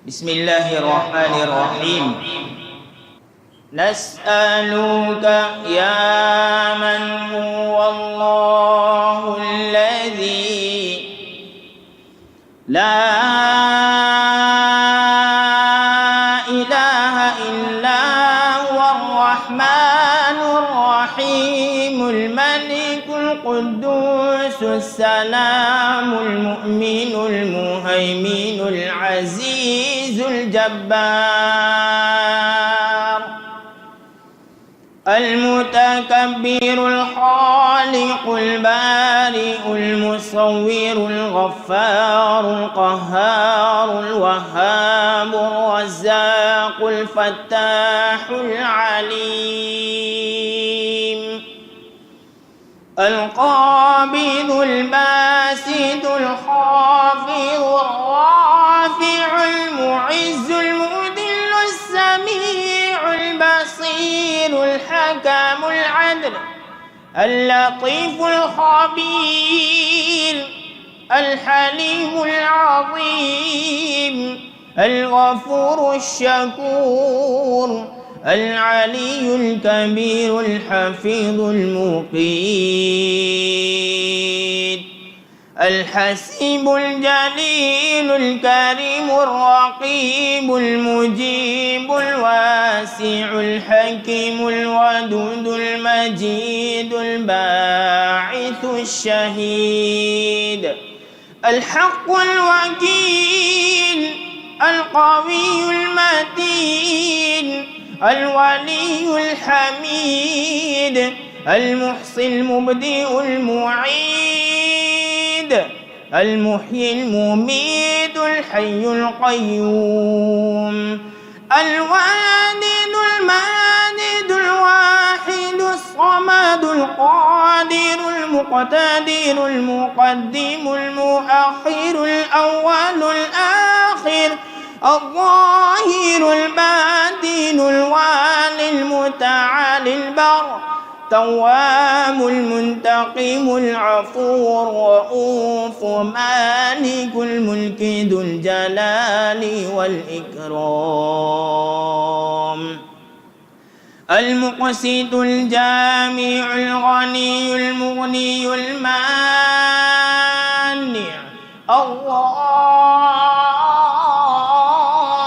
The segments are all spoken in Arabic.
بسم الله الرحمن الرحيم. نسألك يا من هو الله الذي لا إله إلا هو الرحمن الرحيم الملك القدوس السلام المؤمن المهيمن العزيز الجبار المتكبر الخالق البارئ المصور الغفار القهار الوهاب الرزاق الفتاح العليم القابض الباسط الخافض الرافع المعز المذل السميع البصير الحكم العدل اللطيف الخبير الحليم العظيم الغفور الشكور العلي الكبير الحفيظ المقيت الحسيب الجليل الكريم الرقيب المجيب الواسع الحكيم الودود المجيد الباعث الشهيد الحق الوكيل القوي المتين الولي الحميد المحصي المبدئ المعيد المحيي المميت الحي القيوم الوالد الماجد الواحد الصمد القادر المقتدر المقدم المؤخر الأول الآخر الظاهر الباطن الوالي المتعالي البر توام المنتقم العفو الرؤوف مالك الملك ذو الجلال والإكرام المقسط الجامع الغني المغني المانع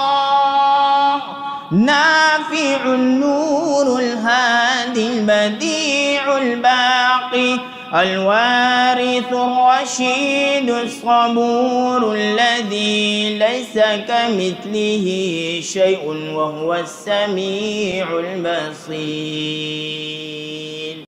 الله نافع النور الهادي البديع الباقي الوارث الرشيد الصبور الذي ليس كمثله شيء وهو السميع البصير.